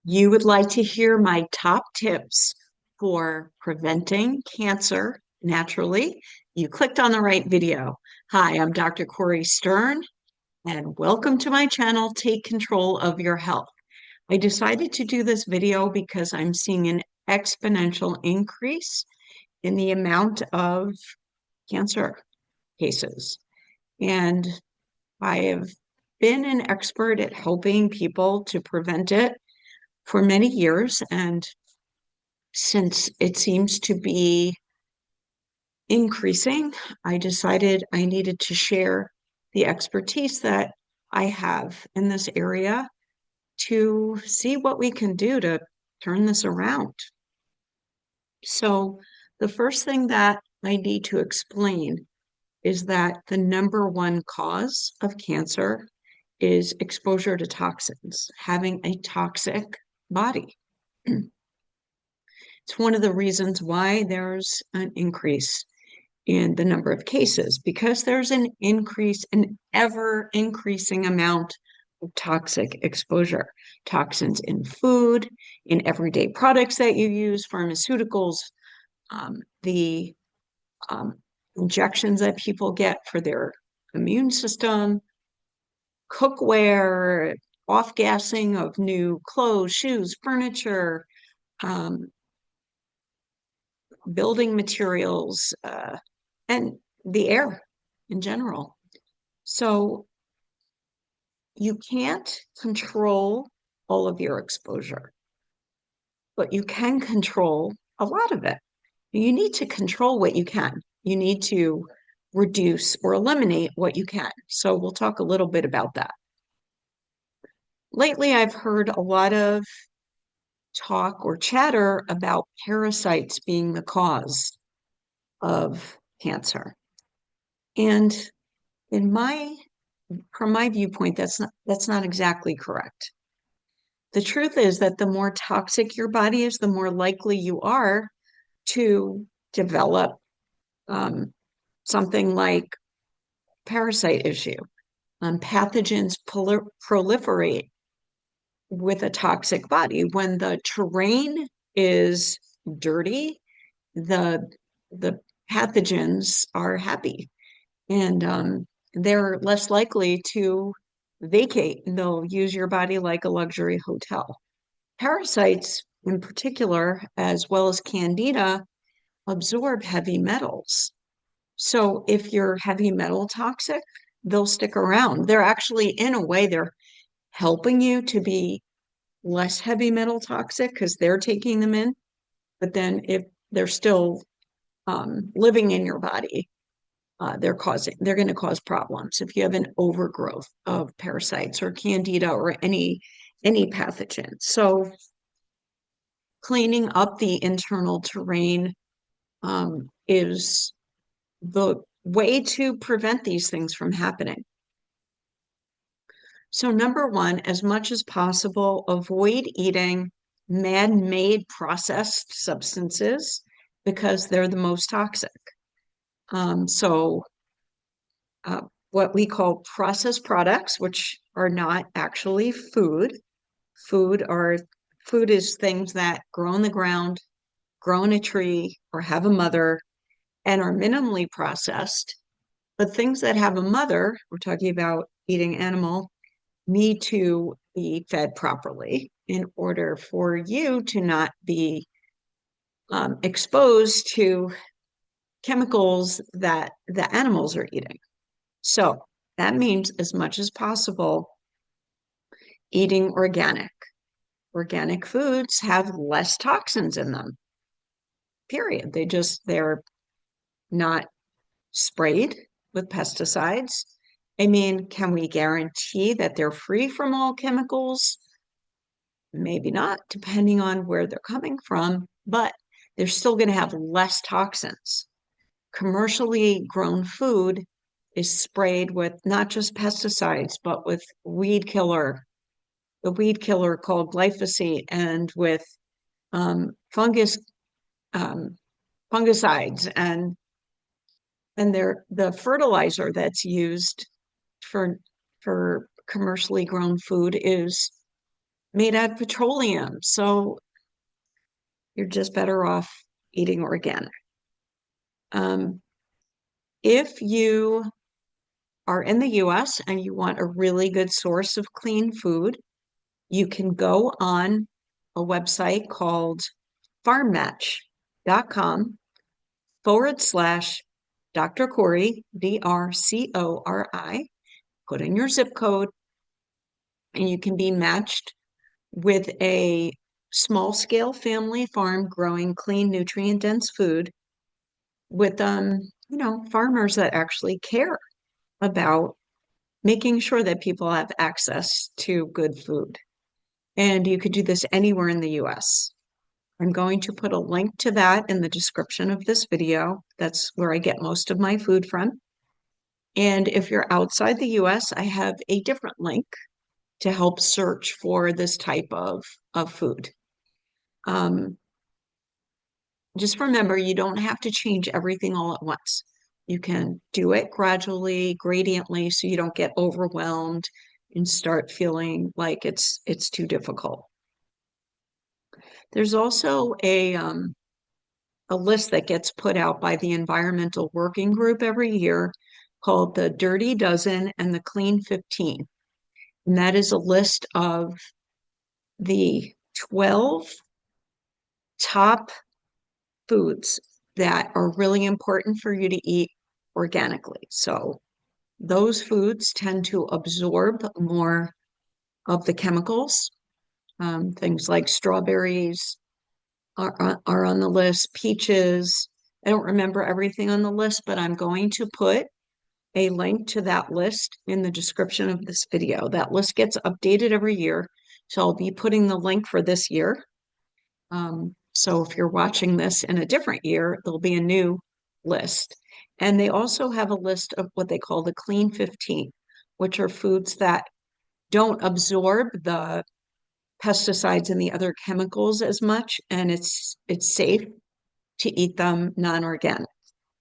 You would like to hear my top tips for preventing cancer naturally? You clicked on the right video. Hi, I'm Dr. Cori Stern, and welcome to my channel, Take Control of Your Health. I decided to do this video because I'm seeing an exponential increase in the amount of cancer cases. And I have been an expert at helping people to prevent it for many years. And since it seems to be increasing, I decided I needed to share the expertise that I have in this area to see what we can do to turn this around. So, the first thing that I need to explain is that the number one cause of cancer is exposure to toxins, having a toxic body. It's one of the reasons why there's an increase in the number of cases, because there's an ever increasing amount of toxic exposure, toxins in food, in everyday products that you use, pharmaceuticals, the um, injections that people get for their immune system, cookware, off-gassing of new clothes, shoes, furniture, um, building materials, and the air in general. So you can't control all of your exposure, but you can control a lot of it. You need to control what you can. You need to reduce or eliminate what you can. So we'll talk a little bit about that. Lately, I've heard a lot of talk or chatter about parasites being the cause of cancer. And in my from my viewpoint, that's not exactly correct. The truth is that the more toxic your body is, the more likely you are to develop um, something like parasite issue. Pathogens proliferate with a toxic body. When the terrain is dirty, the the pathogens are happy, and they're less likely to vacate. They'll use your body like a luxury hotel. Parasites, in particular, as well as candida, absorb heavy metals. So if you're heavy metal toxic, they'll stick around. They're actually, in a way, they're helping you to be less heavy metal toxic because they're taking them in. But then if they're still living in your body, they're going to cause problems if you have an overgrowth of parasites or candida or any pathogen. So cleaning up the internal terrain is the way to prevent these things from happening. So number one, as much as possible, avoid eating man-made processed substances because they're the most toxic. So what we call processed products, which are not actually food. Food is things that grow in the ground, grow in a tree, or have a mother and are minimally processed. But things that have a mother, we're talking about eating animal, need to be fed properly in order for you to not be exposed to chemicals that the animals are eating. So that means as much as possible eating organic. Organic foods have less toxins in them, period. They're not sprayed with pesticides. I mean, can we guarantee that they're free from all chemicals? Maybe not, depending on where they're coming from, but they're still going to have less toxins. Commercially grown food is sprayed with not just pesticides, but with the weed killer called glyphosate, and with fungus um, fungicides, and the fertilizer that's used for for commercially grown food is made out of petroleum. So you're just better off eating organic. Um, if you are in the US and you want a really good source of clean food, you can go on a website called farmmatch.com/. Dr. Cori, DRCORI, put in your zip code, and you can be matched with a small scale family farm growing clean, nutrient dense food with farmers that actually care about making sure that people have access to good food. And you could do this anywhere in the US. I'm going to put a link to that in the description of this video. That's where I get most of my food from. And if you're outside the US, I have a different link to help search for this type of food. Just remember, you don't have to change everything all at once. You can do it gradually, gradiently, so you don't get overwhelmed and start feeling like it's too difficult. There's also a list that gets put out by the Environmental Working Group every year called the Dirty Dozen and the Clean 15. And that is a list of the 12 top foods that are really important for you to eat organically. So those foods tend to absorb more of the chemicals. Things like strawberries are on the list, peaches. I don't remember everything on the list, but I'm going to put a link to that list in the description of this video. That list gets updated every year. So I'll be putting the link for this year. So if you're watching this in a different year, there'll be a new list. And they also have a list of what they call the Clean 15, which are foods that don't absorb the pesticides and the other chemicals as much, and it's safe to eat them non-organic.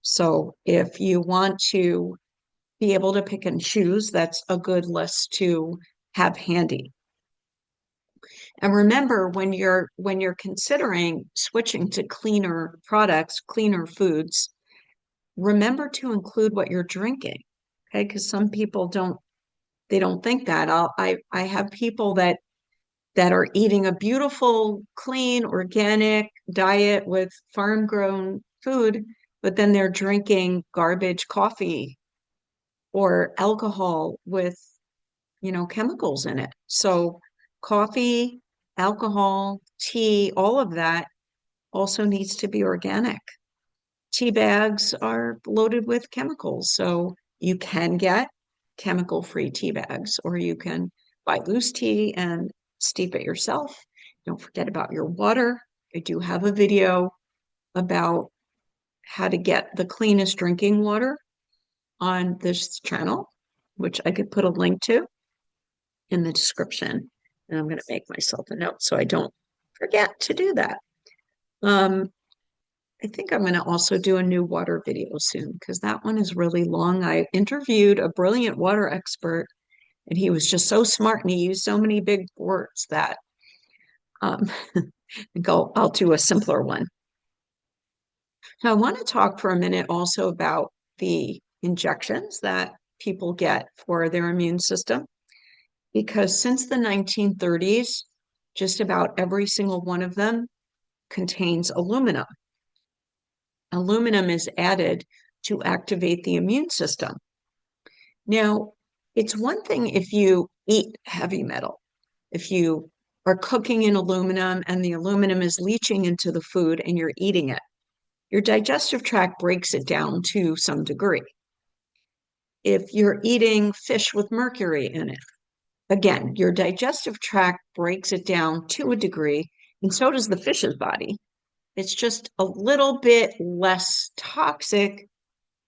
So if you want to be able to pick and choose, that's a good list to have handy. And remember, when you're considering switching to cleaner products, cleaner foods, remember to include what you're drinking. Okay, because some people don't think that. I have people that are eating a beautiful, clean, organic diet with farm grown food, but then they're drinking garbage coffee or alcohol with chemicals in it. So coffee, alcohol, tea, all of that also needs to be organic. Tea bags are loaded with chemicals, so you can get chemical-free tea bags, or you can buy loose tea and steep it yourself. Don't forget about your water. I do have a video about how to get the cleanest drinking water on this channel, which I could put a link to in the description. And I'm going to make myself a note so I don't forget to do that. I think I'm going to also do a new water video soon because that one is really long. I interviewed a brilliant water expert, and he was just so smart and he used so many big words that I think I'll do a simpler one. Now, I want to talk for a minute also about the injections that people get for their immune system, because since the 1930s, just about every single one of them contains aluminum. Aluminum is added to activate the immune system. Now, it's one thing if you eat heavy metal, if you are cooking in aluminum and the aluminum is leaching into the food and you're eating it. Your digestive tract breaks it down to some degree. If you're eating fish with mercury in it, again, your digestive tract breaks it down to a degree, and so does the fish's body. It's just a little bit less toxic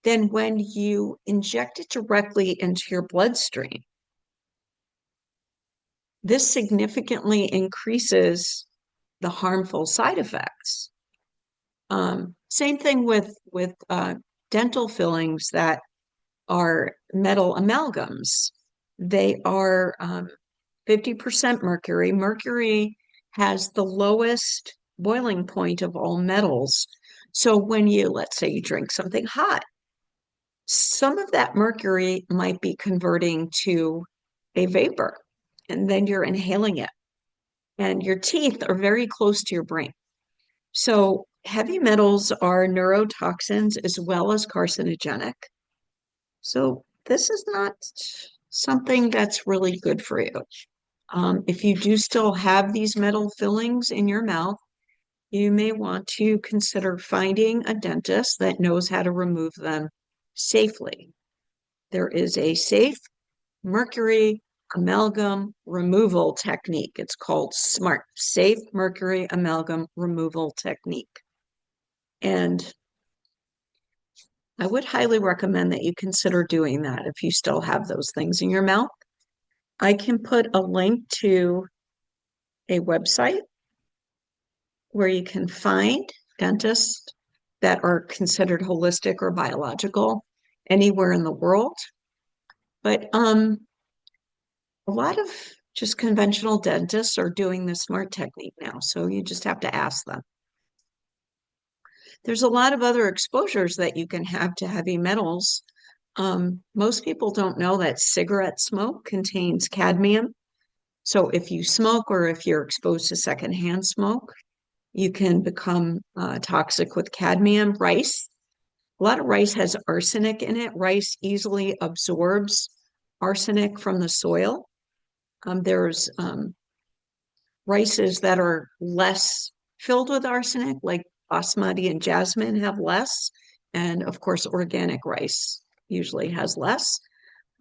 than when you inject it directly into your bloodstream. This significantly increases the harmful side effects. Same thing with dental fillings that are metal amalgams. They are 50% mercury. Mercury has the lowest boiling point of all metals. So when you, let's say you drink something hot, some of that mercury might be converting to a vapor, and then you're inhaling it. And your teeth are very close to your brain. So heavy metals are neurotoxins as well as carcinogenic. So this is not something that's really good for you. If you do still have these metal fillings in your mouth, you may want to consider finding a dentist that knows how to remove them safely. There is a safe mercury amalgam removal technique. It's called SMART, Safe Mercury Amalgam Removal Technique. And I would highly recommend that you consider doing that if you still have those things in your mouth. I can put a link to a website where you can find dentists that are considered holistic or biological anywhere in the world. But a lot of just conventional dentists are doing the SMART technique now, so you just have to ask them. There's a lot of other exposures that you can have to heavy metals. Most people don't know that cigarette smoke contains cadmium. So if you smoke or if you're exposed to secondhand smoke, you can become toxic with cadmium. Rice, a lot of rice has arsenic in it. Rice easily absorbs arsenic from the soil. There's rices that are less filled with arsenic, like basmati and jasmine have less. And of course, organic rice usually has less.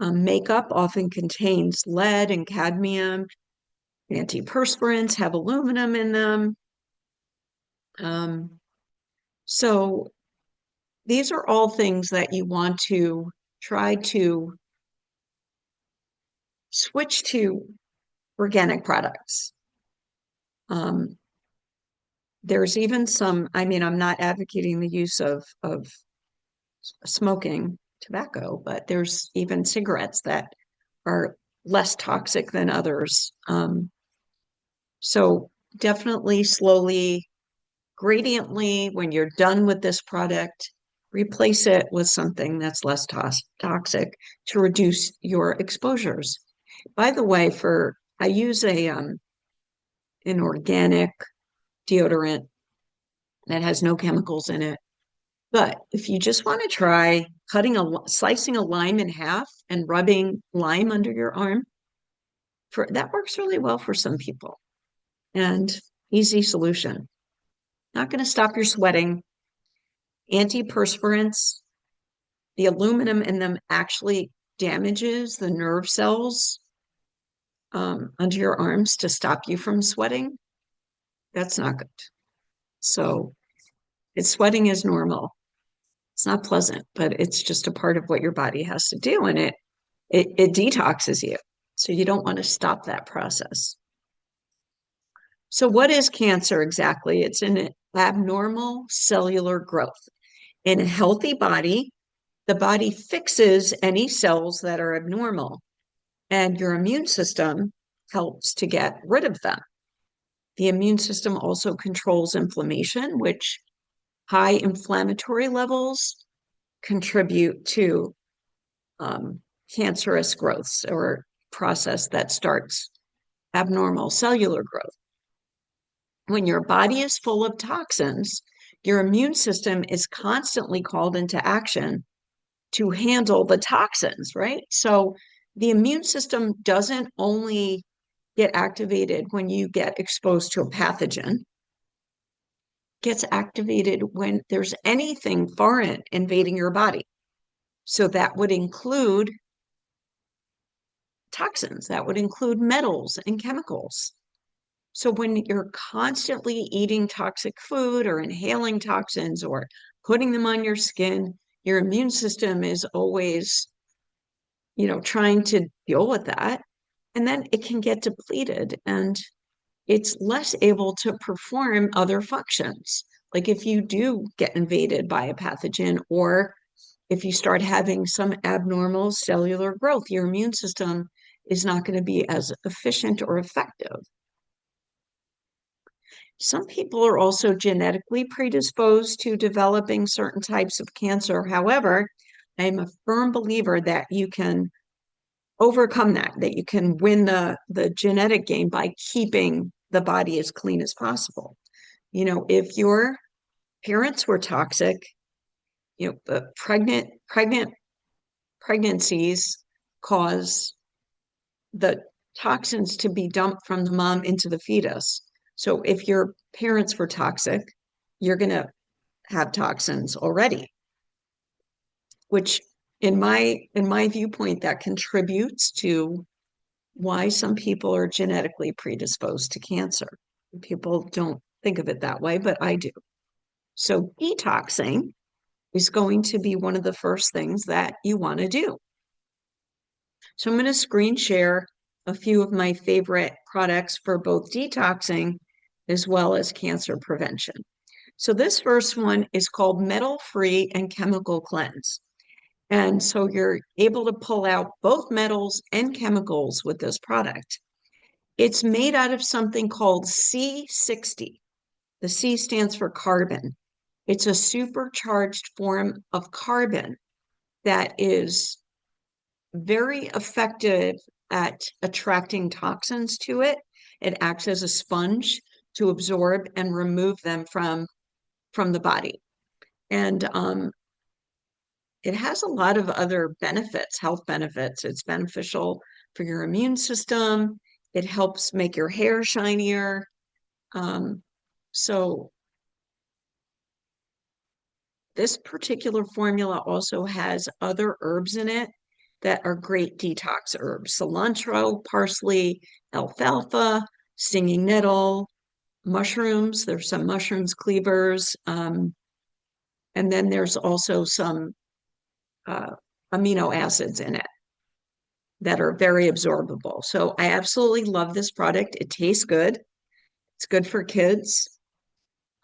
Makeup often contains lead and cadmium. Antiperspirants have aluminum in them. So these are all things that you want to try to switch to organic products. There's even some, I mean, I'm not advocating the use of smoking tobacco, but there's even cigarettes that are less toxic than others. So definitely slowly, gradiently, when you're done with this product, replace it with something that's less toxic to reduce your exposures. By the way, I use an organic deodorant that has no chemicals in it. But if you just want to try slicing a lime in half and rubbing lime under your arm, that works really well for some people. And easy solution. Not going to stop your sweating. Antiperspirants, the aluminum in them actually damages the nerve cells under your arms to stop you from sweating. That's not good. So sweating is normal. It's not pleasant, but it's just a part of what your body has to do, and it detoxes you. So you don't want to stop that process. So what is cancer exactly? It's an abnormal cellular growth. In a healthy body, the body fixes any cells that are abnormal, and your immune system helps to get rid of them. The immune system also controls inflammation, which high inflammatory levels contribute to cancerous growths or process that starts abnormal cellular growth. When your body is full of toxins, your immune system is constantly called into action to handle the toxins, right? So the immune system doesn't only get activated when you get exposed to a pathogen. It gets activated when there's anything foreign invading your body. So that would include toxins, that would include metals and chemicals. So when you're constantly eating toxic food or inhaling toxins or putting them on your skin, your immune system is always, trying to deal with that. And then it can get depleted and it's less able to perform other functions. Like if you do get invaded by a pathogen or if you start having some abnormal cellular growth, your immune system is not going to be as efficient or effective. Some people are also genetically predisposed to developing certain types of cancer. However, I am a firm believer that you can overcome that you can win the genetic game by keeping the body as clean as possible. You know, if your parents were toxic, you know, pregnancies cause the toxins to be dumped from the mom into the fetus. So if your parents were toxic, you're going to have toxins already, which in my viewpoint, that contributes to why some people are genetically predisposed to cancer. People don't think of it that way, but I do. So detoxing is going to be one of the first things that you want to do. So I'm going to screen share a few of my favorite products for both detoxing as well as cancer prevention. So this first one is called Metal-Free and Chemical Cleanse. And so you're able to pull out both metals and chemicals with this product. It's made out of something called C60. The C stands for carbon. It's a supercharged form of carbon that is very effective at attracting toxins to it. It acts as a sponge to absorb and remove them from the body. And it has a lot of other benefits, health benefits. It's beneficial for your immune system. It helps make your hair shinier. So this particular formula also has other herbs in it that are great detox herbs: cilantro, parsley, alfalfa, stinging nettle, mushrooms. There's some mushrooms cleavers. And then there's also some amino acids in it that are very absorbable. So I absolutely love this product. It tastes good. It's good for kids.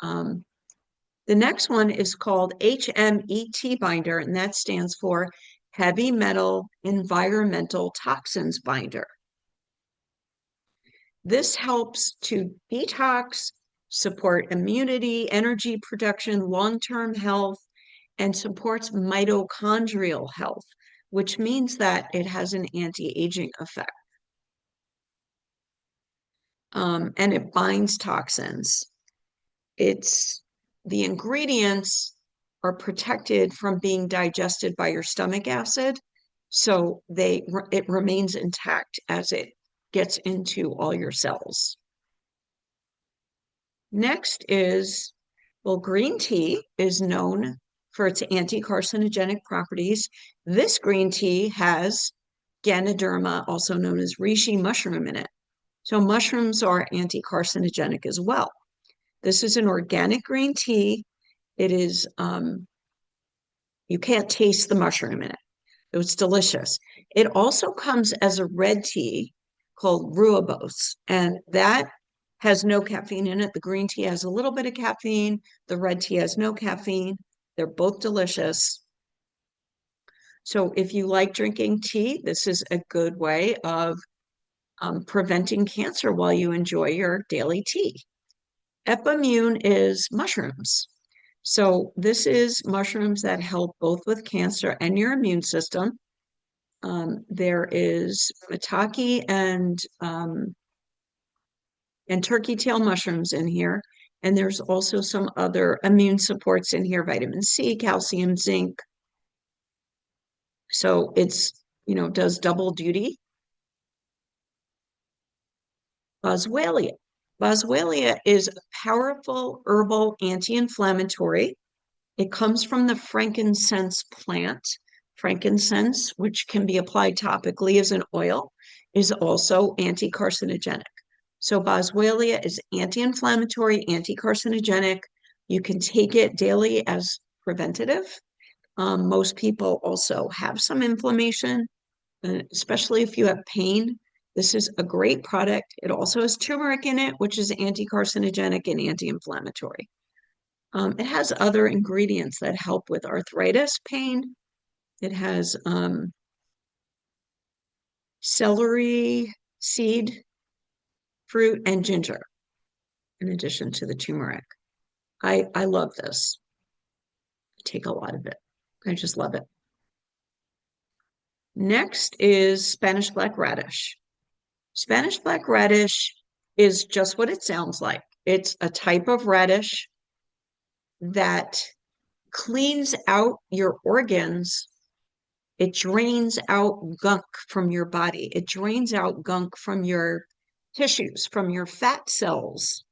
The next one is called HMET binder, and that stands for Heavy Metal Environmental Toxins Binder. This helps to detox, support immunity, energy production, long-term health, and supports mitochondrial health, which means that it has an anti-aging effect. And it binds toxins. The ingredients are protected from being digested by your stomach acid, so it remains intact as it gets into all your cells. Next is, well, green tea is known for its anti-carcinogenic properties. This green tea has Ganoderma, also known as reishi mushroom, in it. So mushrooms are anti-carcinogenic as well. This is an organic green tea. It is, you can't taste the mushroom in it. It's delicious. It also comes as a red tea called rooibos, and that has no caffeine in it. The green tea has a little bit of caffeine. The red tea has no caffeine. They're both delicious. So if you like drinking tea, this is a good way of preventing cancer while you enjoy your daily tea. Epimune is mushrooms. So this is mushrooms that help both with cancer and your immune system. There is maitake and turkey tail mushrooms in here. And there's also some other immune supports in here: vitamin C, calcium, zinc. So it's, does double duty. Boswellia. Boswellia is a powerful herbal anti-inflammatory. It comes from the frankincense plant. Frankincense, which can be applied topically as an oil, is also anti-carcinogenic. So Boswellia is anti-inflammatory, anti-carcinogenic. You can take it daily as preventative. Most people also have some inflammation, especially if you have pain. This is a great product. It also has turmeric in it, which is anti-carcinogenic and anti-inflammatory. It has other ingredients that help with arthritis pain. It has celery seed, fruit, and ginger, in addition to the turmeric. I love this. I take a lot of it. I just love it. Next is Spanish Black Radish. Spanish Black Radish is just what it sounds like. It's a type of radish that cleans out your organs. It drains out gunk from your body. It drains out gunk from your tissues, from your fat cells,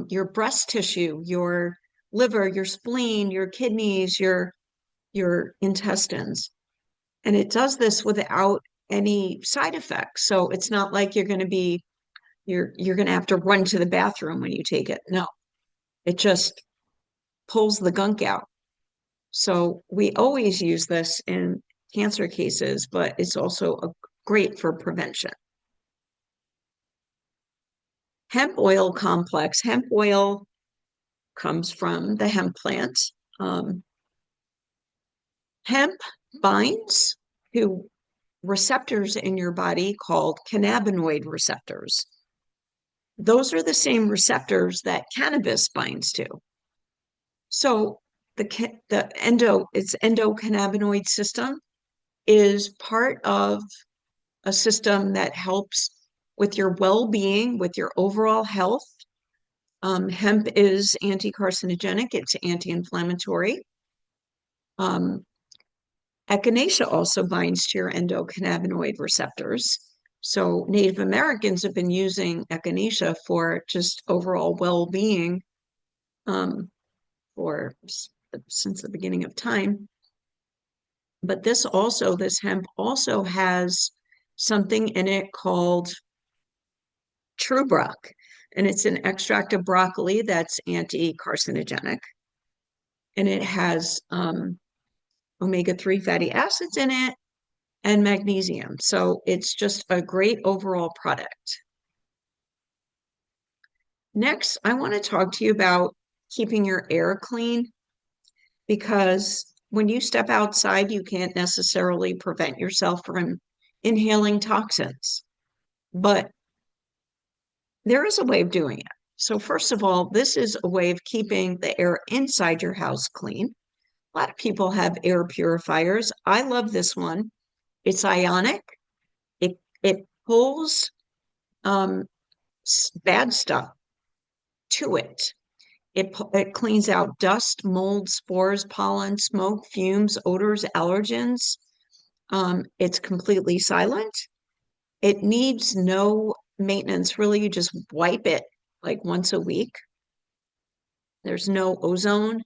your breast tissue, your liver, your spleen, your kidneys, your intestines. And it does this without any side effects. So it's not like you're going to have to run to the bathroom when you take it. No, it just pulls the gunk out. So we always use this in cancer cases, but it's also great for prevention. Hemp oil complex. Hemp oil comes from the hemp plant. Um, Hemp binds to receptors in your body called cannabinoid receptors. Those are the same receptors that cannabis binds to. So its endocannabinoid system is part of a system that helps with your well-being, with your overall health. Hemp is anti-carcinogenic, it's anti-inflammatory. Echinacea also binds to your endocannabinoid receptors. So Native Americans have been using echinacea for just overall well-being for since the beginning of time. But this hemp also has something in it called true broc, and it's an extract of broccoli that's anti-carcinogenic, and it has omega-3 fatty acids in it and magnesium. So it's just a great overall product. Next, I want to talk to you about keeping your air clean, because when you step outside, you can't necessarily prevent yourself from inhaling toxins, but there is a way of doing it. So first of all, this is a way of keeping the air inside your house clean. A lot of people have air purifiers. I love this one. It's ionic. It pulls um, bad stuff to it. It cleans out dust, mold, spores, pollen, smoke, fumes, odors, allergens. It's completely silent. It needs no maintenance. Really, you just wipe it like once a week. There's no ozone.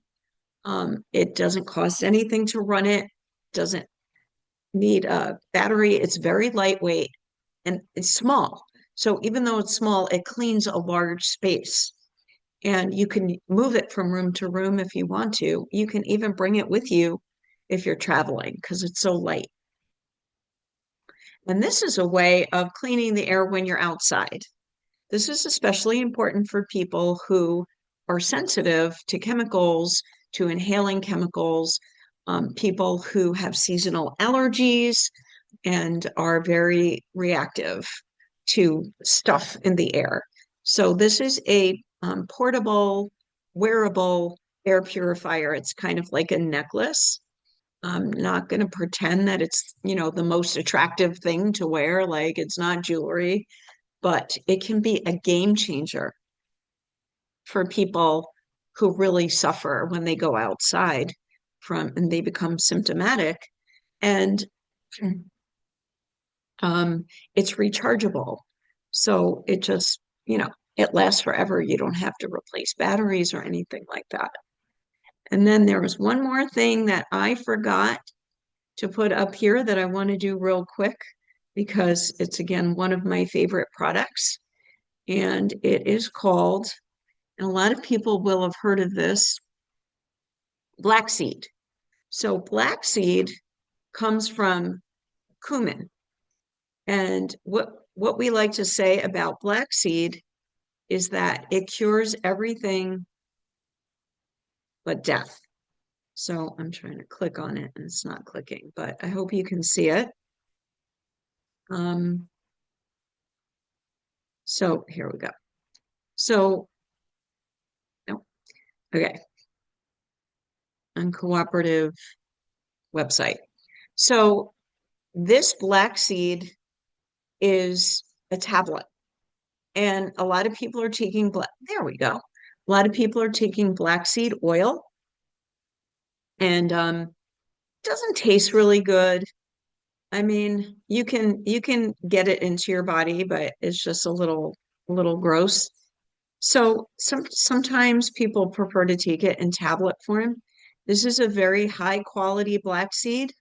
It doesn't cost anything to run it. Doesn't need a battery. It's very lightweight and it's small. So even though it's small, it cleans a large space. And you can move it from room to room if you want to. You can even bring it with you if you're traveling because it's so light. And this is a way of cleaning the air when you're outside. This is especially important for people who are sensitive to chemicals, to inhaling chemicals, people who have seasonal allergies and are very reactive to stuff in the air. So this is a portable, wearable air purifier. It's kind of like a necklace. I'm not going to pretend that it's, the most attractive thing to wear. Like it's not jewelry, but it can be a game changer for people who really suffer when they go outside and they become symptomatic. And it's rechargeable. So it just, it lasts forever. You don't have to replace batteries or anything like that. And then there was one more thing that I forgot to put up here that I want to do real quick because it's, again, one of my favorite products. And it is called, and a lot of people will have heard of this, black seed. So black seed comes from cumin. And what we like to say about black seed is that it cures everything but death. So I'm trying to click on it and it's not clicking, but I hope you can see it. Um, so here we go. So, no, okay, uncooperative website. So this black seed is a tablet, and a lot of people are taking black. There we go. A lot of people are taking black seed oil, and doesn't taste really good. I mean, you can get it into your body, but it's just a little gross. So sometimes people prefer to take it in tablet form. This is a very high quality black seed,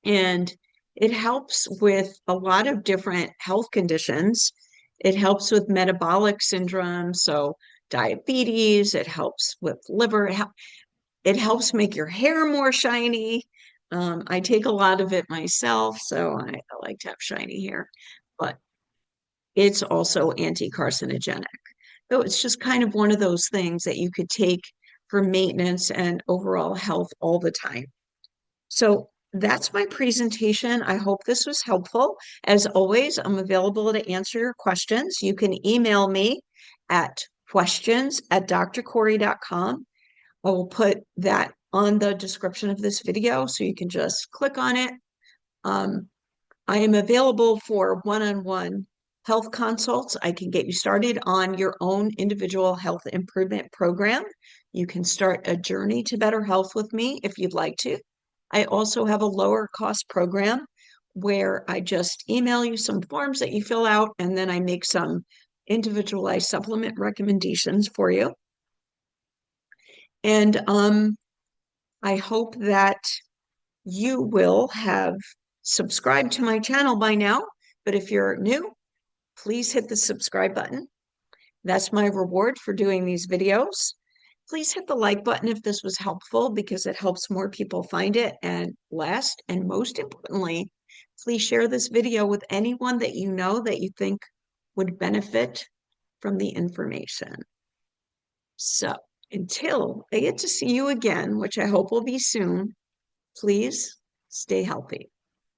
and it helps with a lot of different health conditions. It helps with metabolic syndrome, so diabetes, it helps with liver, it helps make your hair more shiny. I take a lot of it myself, so I like to have shiny hair, but it's also anti-carcinogenic. So it's just kind of one of those things that you could take for maintenance and overall health all the time. So that's my presentation. I hope this was helpful. As always, I'm available to answer your questions. You can email me at questions@drcori.com. I will put that on the description of this video so you can just click on it. Um, I am available for one-on-one health consults. I can get you started on your own individual health improvement program. You can start a journey to better health with me if you'd like to. I also have a lower cost program where I just email you some forms that you fill out, and then I make some individualized supplement recommendations for you. And I hope that you will have subscribed to my channel by now. But if you're new, please hit the subscribe button. That's my reward for doing these videos. Please hit the like button if this was helpful because it helps more people find it. And last and most importantly, please share this video with anyone that you know that you think would benefit from the information. So until I get to see you again, which I hope will be soon, please stay healthy.